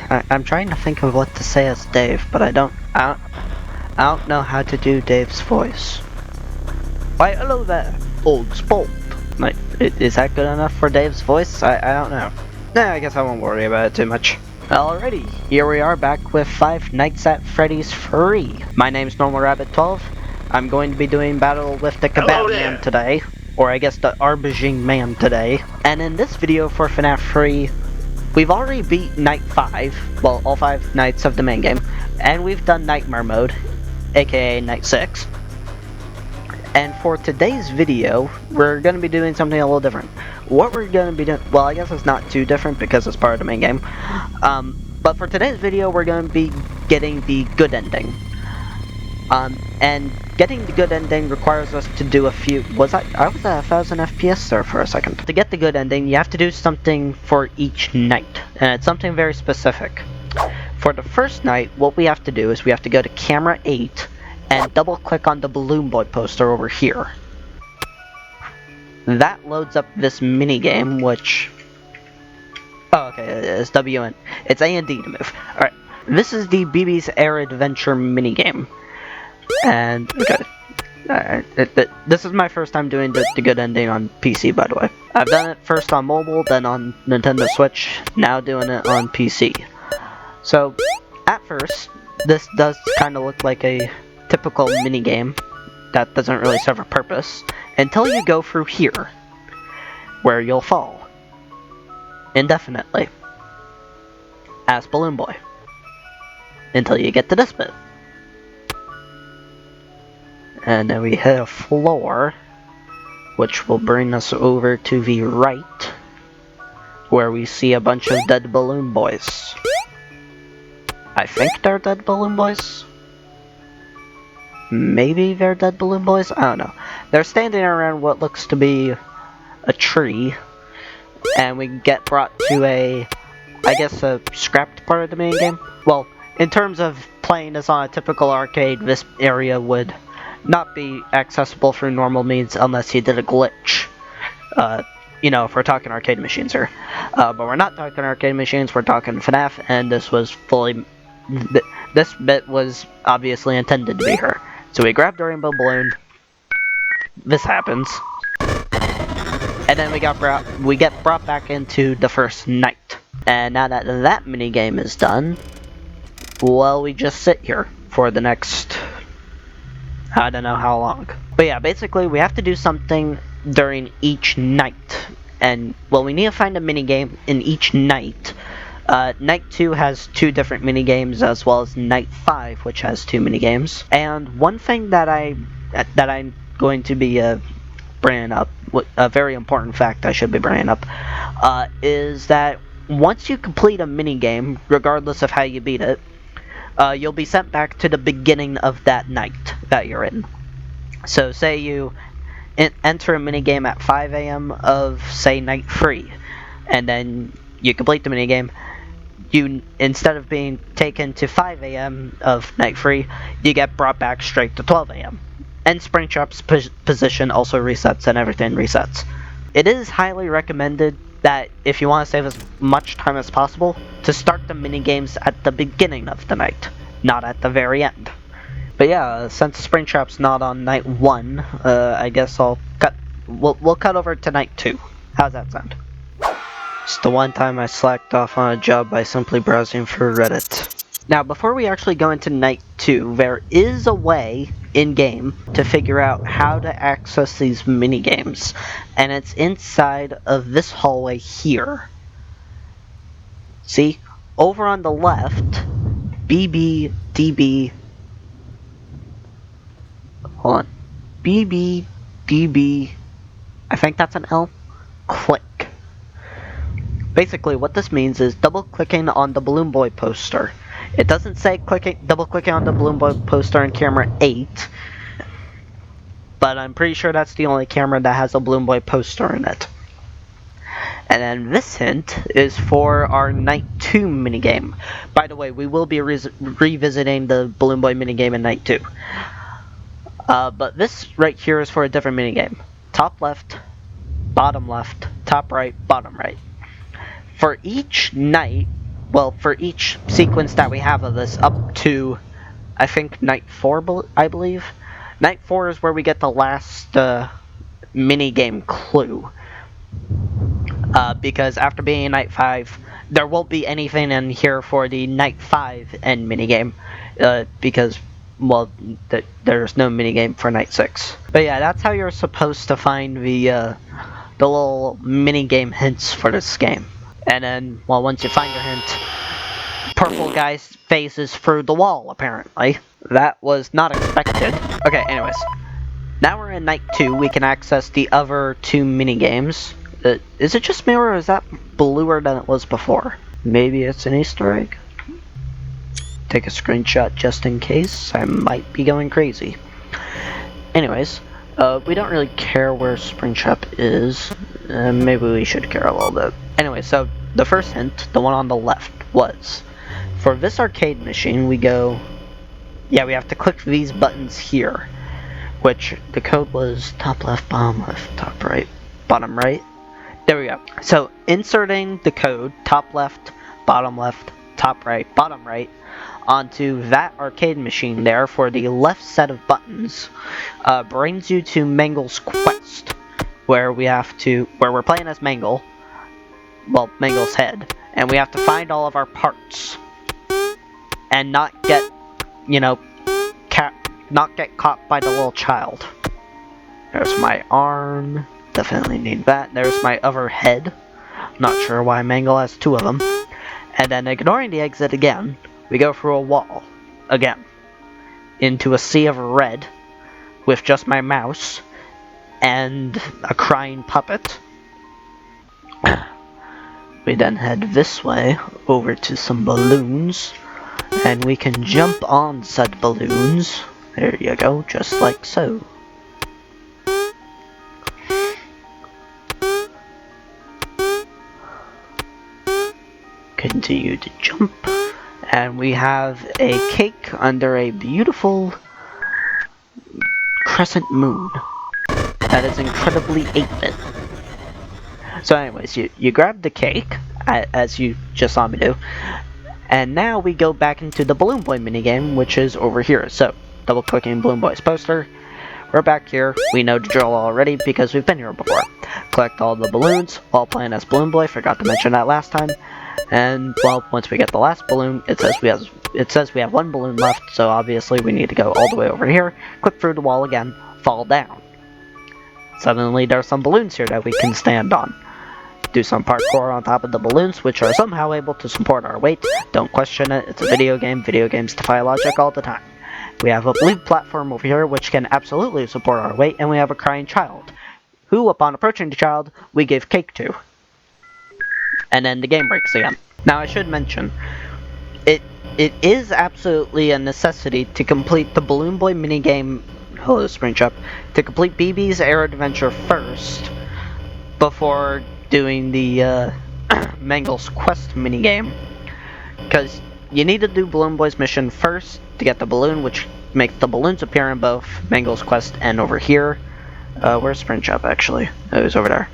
I'm trying to think of what to say as Dave, but I don't know how to do Dave's voice. Why, hello there, old sport. Like, is that good enough for Dave's voice? I don't know. Nah, I guess I won't worry about it too much. Alrighty, here we are back with 5 Nights at Freddy's Free. My name's Normal Rabbit 12. I'm going to be doing battle with the Kebab Man today. Or I guess the Arbaging Man today. And in this video for FNAF Free, we've already beat Night 5, well, all 5 nights of the main game, and we've done Nightmare Mode, aka Night 6. And for today's video, we're going to be doing something a little different. What we're going to be doing, well, I guess it's not too different because it's part of the main game. But for today's video, we're going to be getting the good ending. And getting the good ending requires us to do a few... I was at 1000 FPS there for a second. To get the good ending, you have to do something for each night, and it's something very specific. For the first night, what we have to do is we have to go to camera 8 and double click on the Balloon Boy poster over here. That loads up this mini game, which... Oh, okay, it's WN. It's A and D to move. Alright, this is the BB's Air Adventure minigame. And, okay, this is my first time doing the good ending on PC, by the way. I've done it first on mobile, then on Nintendo Switch, now doing it on PC. So, at first, this does kind of look like a typical minigame that doesn't really serve a purpose, until you go through here, where you'll fall. Indefinitely. As Balloon Boy. Until you get to this bit. And then we hit a floor, which will bring us over to the right, where we see a bunch of dead Balloon Boys. I think they're dead Balloon Boys? Maybe they're dead Balloon Boys? I don't know. They're standing around what looks to be a tree, and we get brought to a scrapped part of the main game. Well, in terms of playing this on a typical arcade, this area would not be accessible through normal means unless you did a glitch. You know, if we're talking arcade machines here. But we're not talking arcade machines, we're talking FNAF, and this was fully... This bit was obviously intended to be her. So we grab the rainbow balloon. This happens. And then we get brought back into the first night. And now that that minigame is done, well, we just sit here for the next... I don't know how long. But yeah, basically we have to do something during each night. And, well, we need to find a minigame in each night. Night 2 has 2 different minigames, as well as Night 5, which has 2 minigames. And one thing that I'm going to be bringing up, a very important fact I should be bringing up, is that once you complete a minigame, regardless of how you beat it, you'll be sent back to the beginning of that night that you're in. So say you enter a minigame at 5 AM of, say, Night 3, and then you complete the minigame. You, instead of being taken to 5 AM of Night 3, you get brought back straight to 12 AM. And Springtrap's position also resets and everything resets. It is highly recommended that if you want to save as much time as possible, to start the minigames at the beginning of the night, not at the very end. But yeah, since Springtrap's not on Night 1, I guess we'll cut over to Night 2. How's that sound? It's the one time I slacked off on a job by simply browsing through Reddit. Now, before we actually go into Night 2, there is a way in-game to figure out how to access these minigames. And it's inside of this hallway here. See? Over on the left, BBDB... Hold on. BBDB... I think that's an L? Click. Basically, what this means is double-clicking on the Balloon Boy poster. It doesn't say double-clicking on the Balloon Boy poster in camera 8, but I'm pretty sure that's the only camera that has a Balloon Boy poster in it. And then this hint is for our Night 2 minigame. By the way, we will be revisiting the Balloon Boy minigame in Night 2. But this right here is for a different minigame. Top left, top right, bottom right. For each night, well, for each sequence that we have of this up to, I think, Night 4, I believe. Night 4 is where we get the last minigame clue. Because after being Night 5, there won't be anything in here for the Night 5 end minigame. Because, well, there's no minigame for Night 6. But yeah, that's how you're supposed to find the little minigame hints for this game. And then, well, once you find your hint, purple guy's face is through the wall, apparently. That was not expected. Okay, anyways. Now we're in Night 2, we can access the other two minigames. Is it just me, or is that bluer than it was before? Maybe it's an Easter egg? Take a screenshot just in case. I might be going crazy. Anyways, we don't really care where Springtrap is. Maybe we should care a little bit. Anyway, so the first hint, the one on the left, was for this arcade machine, we go. Yeah, we have to click these buttons here, which the code was top left, bottom left, top right, bottom right. There we go. So inserting the code top left, top right, bottom right onto that arcade machine there for the left set of buttons brings you to Mangle's quest, where we're playing as Mangle, well, Mangle's head, and we have to find all of our parts and not get, not get caught by the little child. There's my arm, definitely need that. There's my other head, not sure why Mangle has two of them. And then ignoring the exit again, we go through a wall, again, into a sea of red, with just my mouse, and a crying puppet. We then head this way, over to some balloons, and we can jump on said balloons. There you go, just like so. Continue to jump, and we have a cake under a beautiful crescent moon that is incredibly 8-bit. So anyways, you grab the cake, as you just saw me do, and now we go back into the Balloon Boy minigame, which is over here. So, double clicking Balloon Boy's poster, we're back here, we know the drill already because we've been here before. Collect all the balloons while playing as Balloon Boy, forgot to mention that last time. And, well, once we get the last balloon, it says we have one balloon left, so obviously we need to go all the way over here, click through the wall again, fall down. Suddenly there's some balloons here that we can stand on. Do some parkour on top of the balloons, which are somehow able to support our weight. Don't question it, it's a video game. Video games defy logic all the time. We have a blue platform over here, which can absolutely support our weight, and we have a crying child, who, upon approaching the child, we give cake to. And then the game breaks again. Now I should mention, it is absolutely a necessity to complete the Balloon Boy minigame, hello Springtrap, to complete BB's Air Adventure first, before doing the Mangle's Quest minigame. Because you need to do Balloon Boy's mission first to get the balloon, which makes the balloons appear in both Mangle's Quest and over here. Where's Springtrap actually? Oh, it was over there.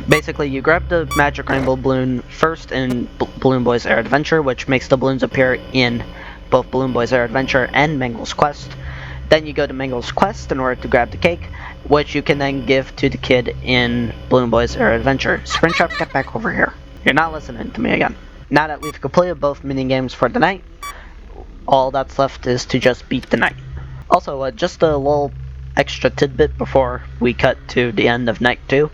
Basically, you grab the Magic Rainbow Balloon first in Balloon Boy's Air Adventure, which makes the balloons appear in both Balloon Boy's Air Adventure and Mangle's Quest. Then you go to Mangle's Quest in order to grab the cake, which you can then give to the kid in Balloon Boy's Air Adventure. Springtrap, get back over here. You're not listening to me again. Now that we've completed both minigames for the night, all that's left is to just beat the night. Also, just a little extra tidbit before we cut to the end of Night 2.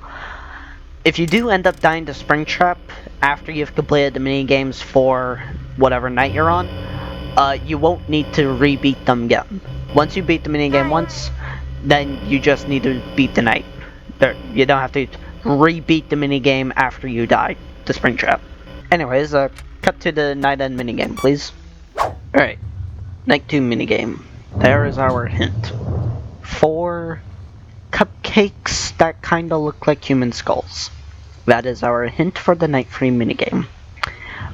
If you do end up dying to Springtrap after you've completed the minigames for whatever night you're on, you won't need to re-beat them again. Once you beat the minigame once, then you just need to beat the night. You don't have to re-beat the minigame after you die to Springtrap. Anyways, cut to the night end minigame, please. Alright, Night 2 minigame. There is our hint. 4 cupcakes that kinda look like human skulls. That is our hint for the Night 3 minigame.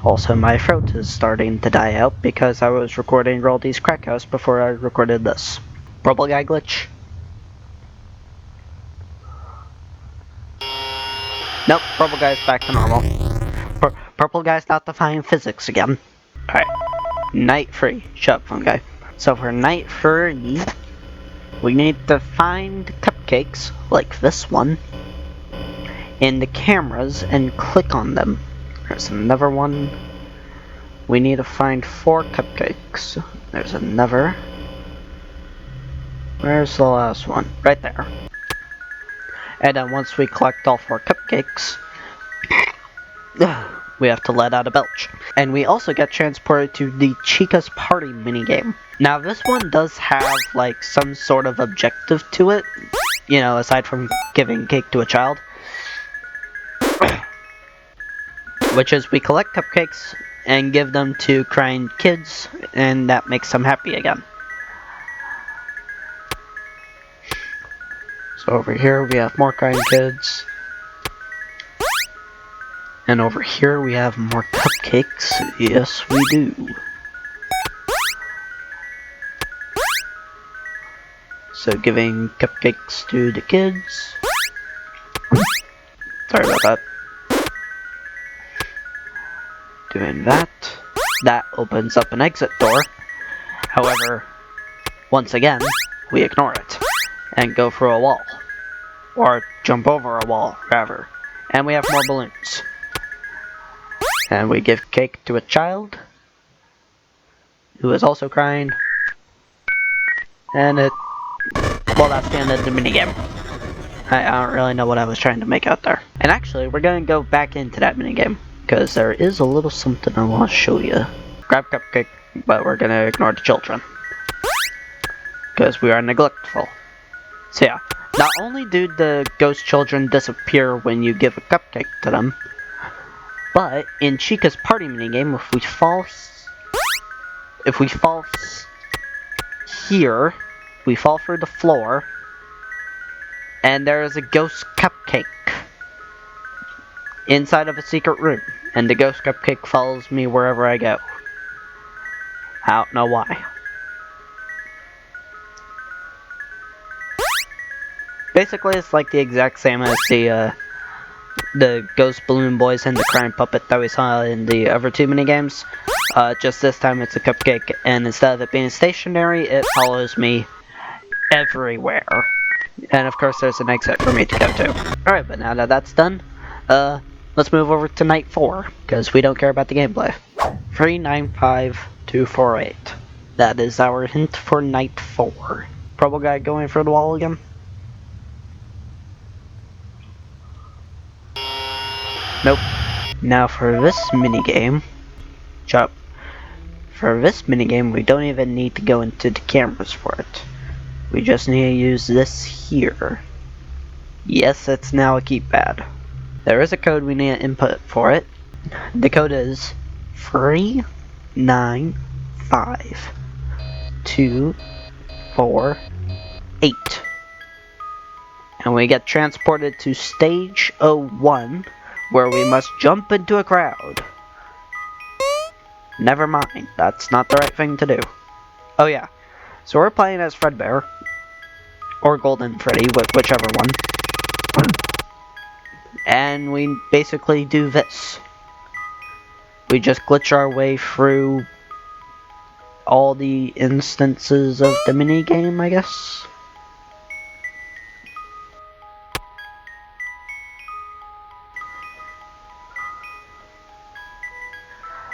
Also, my throat is starting to die out because I was recording Roldy's Crack House before I recorded this. Purple guy glitch? Nope, purple guy's back to normal. purple guy's not defying physics again. Alright. Night 3. Shut up, fun guy. So for night 3, we need to find cupcakes, like this one, in the cameras and click on them. There's another one. We need to find 4 cupcakes. There's another. Where's the last one? Right there. And then once we collect all 4 cupcakes, we have to let out a belch. And we also get transported to the Chica's Party minigame. Now this one does have like some sort of objective to it, you know, aside from giving cake to a child. Which is we collect cupcakes and give them to crying kids, and that makes them happy again. So over here we have more crying kids. And over here we have more cupcakes. Yes, we do. So giving cupcakes to the kids. Sorry about that. Doing that. That opens up an exit door. However, once again, we ignore it and go through a wall. Or jump over a wall, rather. And we have more balloons. And we give cake to a child who is also crying. And well, that's the end of the minigame. I don't really know what I was trying to make out there. And actually, we're going to go back into that minigame, because there is a little something I want to show you. Grab cupcake, but we're going to ignore the children, because we are neglectful. So yeah, not only do the ghost children disappear when you give a cupcake to them, but in Chica's Party minigame, if we fall here, we fall through the floor, and there is a ghost cupcake inside of a secret room, and the ghost cupcake follows me wherever I go. I don't know why. Basically, it's like the exact same as the ghost balloon boys and the crying puppet that we saw in the other 2 minigames. Just this time it's a cupcake, and instead of it being stationary, it follows me everywhere. And of course there's an exit for me to go to. Alright, but now that that's done, let's move over to night 4, because we don't care about the gameplay. 395248. That is our hint for night 4. Purple guy going for the wall again? Nope. Now for this minigame, for this minigame, we don't even need to go into the cameras for it. We just need to use this here. Yes, it's now a keypad. There is a code we need to input for it. The code is 395248. And we get transported to stage 01, where we must jump into a crowd. Never mind, that's not the right thing to do. Oh yeah, so we're playing as Fredbear, or Golden Freddy, whichever one. And we basically do this. We just glitch our way through all the instances of the minigame, I guess.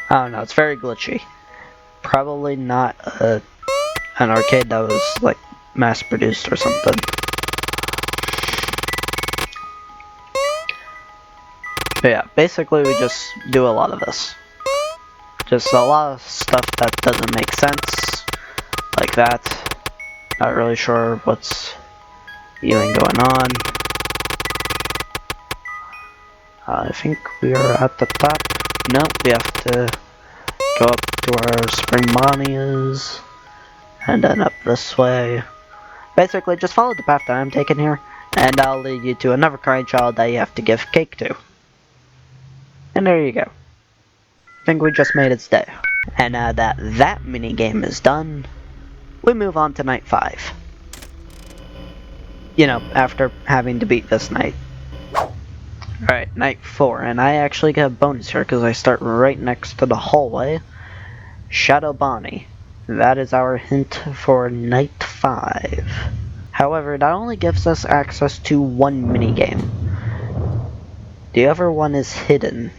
I don't know, it's very glitchy. Probably not an arcade that was like mass produced or something. But yeah, basically we just do a lot of this. Just a lot of stuff that doesn't make sense. Like that. Not really sure what's even going on. I think we are at the top. Nope, we have to go up to where Spring Bonnie is, and then up this way. Basically, just follow the path that I'm taking here, and I'll lead you to another crying child that you have to give cake to. And there you go. I think we just made its day. And now that that minigame is done, we move on to night 5. You know, after having to beat this night. Alright, night 4, and I actually get a bonus here because I start right next to the hallway. Shadow Bonnie. That is our hint for night 5. However, that only gives us access to one minigame. The other one is hidden.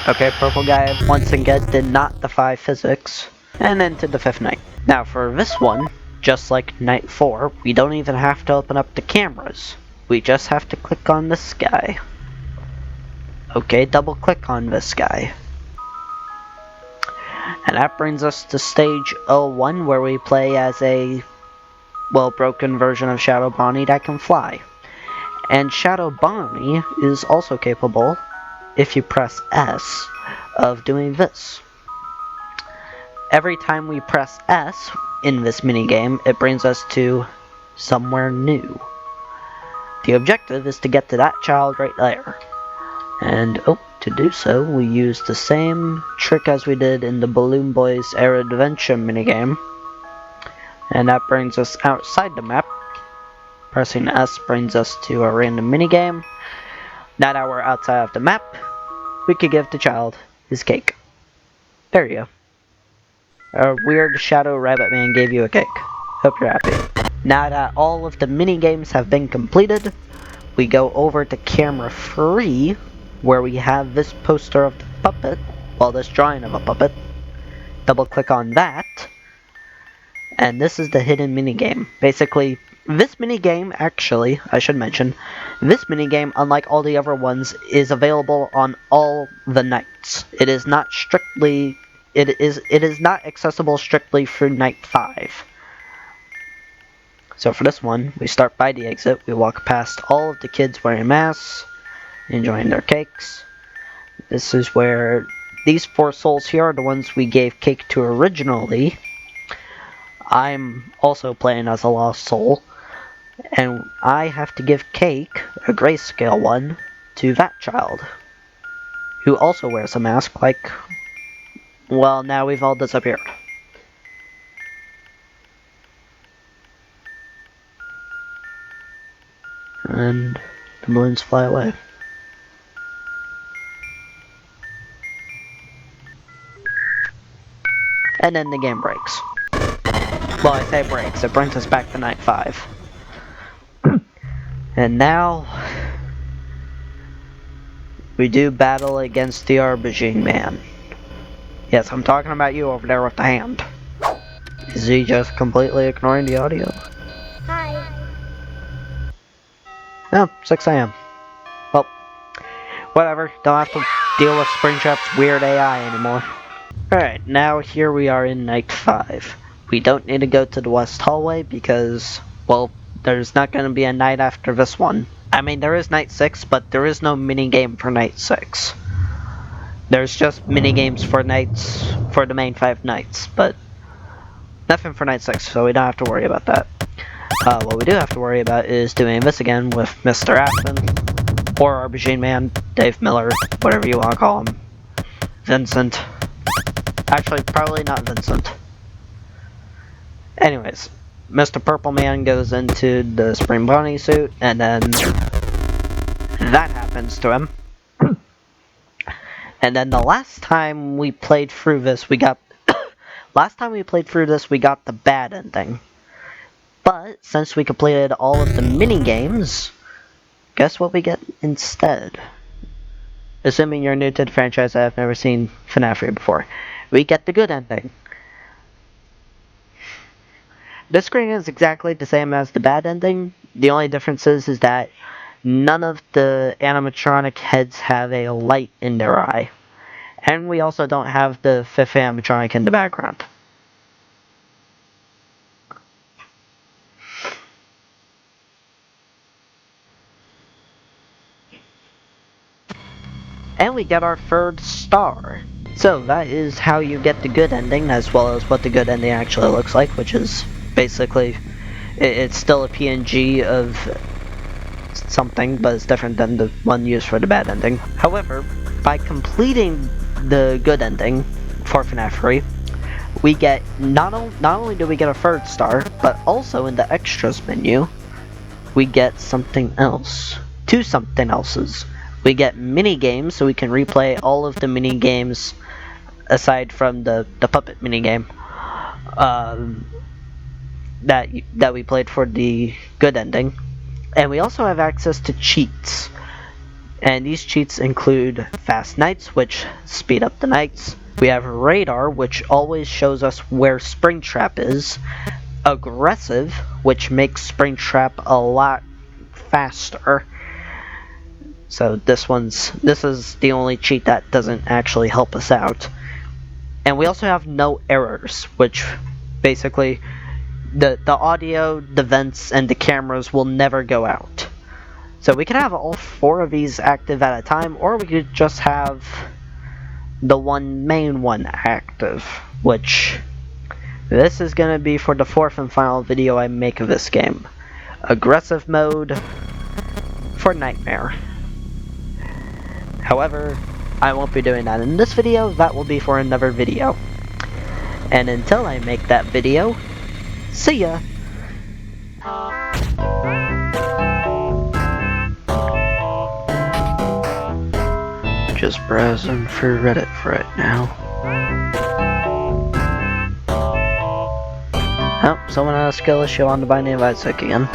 Okay, purple guy once again did not defy physics, and into the 5th night. Now for this one, just like night 4, we don't even have to open up the cameras. We just have to click on this guy. Okay, double click on this guy. And that brings us to stage 01, where we play as a, well, broken version of Shadow Bonnie that can fly. And Shadow Bonnie is also capable, if you press S, of doing this. Every time we press S in this minigame, it brings us to somewhere new. The objective is to get to that child right there. And, to do so, we use the same trick as we did in the Balloon Boys Air Adventure minigame. And that brings us outside the map. Pressing S brings us to a random minigame. Now that we're outside of the map, we could give the child his cake. There you go. A weird shadow rabbit man gave you a cake. Hope you're happy. Now that all of the minigames have been completed, we go over to camera 3, where we have this poster of the puppet, well, this drawing of a puppet. Double click on that, and this is the hidden minigame. Basically, this minigame, actually, I should mention, this minigame, unlike all the other ones, is available on all the nights. It is not strictly, it is not accessible strictly through night 5. So for this one, we start by the exit, we walk past all of the kids wearing masks, enjoying their cakes. This is where these 4 souls here are the ones we gave cake to originally. I'm also playing as a lost soul, and I have to give cake, a grayscale one, to that child, who also wears a mask like, well, now we've all disappeared. And the balloons fly away. And then the game breaks. Well, I say breaks, it brings us back to night 5. And now, we do battle against the Aubergine Man. Yes, I'm talking about you over there with the hand. Is he just completely ignoring the audio? Hi. Oh, 6 AM. Well, whatever, don't have to deal with Springtrap's weird AI anymore. Alright, now here we are in night 5. We don't need to go to the west hallway because, well, there's not going to be a night after this one. I mean, there is night 6, but there is no minigame for night 6. There's just minigames for nights, for the main 5 nights, but nothing for night 6, so we don't have to worry about that. What we do have to worry about is doing this again with Mr. Aspen, or Aubergine Man, Dave Miller, whatever you want to call him, Vincent. Actually, probably not Vincent. Anyways, Mr. Purple Man goes into the Spring Bonnie suit, and then that happens to him. And then the last time we played through this, we got the bad ending. But since we completed all of the mini games, guess what we get instead? Assuming you're new to the franchise, I have never seen FNAF 3 before. We get the good ending. This screen is exactly the same as the bad ending. The only difference is that none of the animatronic heads have a light in their eye. And we also don't have the 5th animatronic in the background. And we get our 3rd star. So that is how you get the good ending, as well as what the good ending actually looks like, which is basically, it's still a PNG of something, but it's different than the one used for the bad ending. However, by completing the good ending for FNAF 3, we get, not only do we get a 3rd star, but also in the extras menu, we get something else. Two something elses. We get mini games, so we can replay all of the mini games aside from the puppet mini game that we played for the good ending. And we also have access to cheats. And these cheats include fast nights, which speed up the nights. We have radar, which always shows us where Springtrap is. Aggressive, which makes Springtrap a lot faster. So this is the only cheat that doesn't actually help us out. And we also have no errors, which basically the audio, the vents, and the cameras will never go out. So we can have all four of these active at a time, or we could just have the main one active, which this is going to be for the fourth and final video I make of this game. Aggressive mode for Nightmare. However, I won't be doing that in this video, that will be for another video. And until I make that video, see ya! Just browsing for Reddit right now. Oh, someone had a skill issue on the Binding of Isaac again.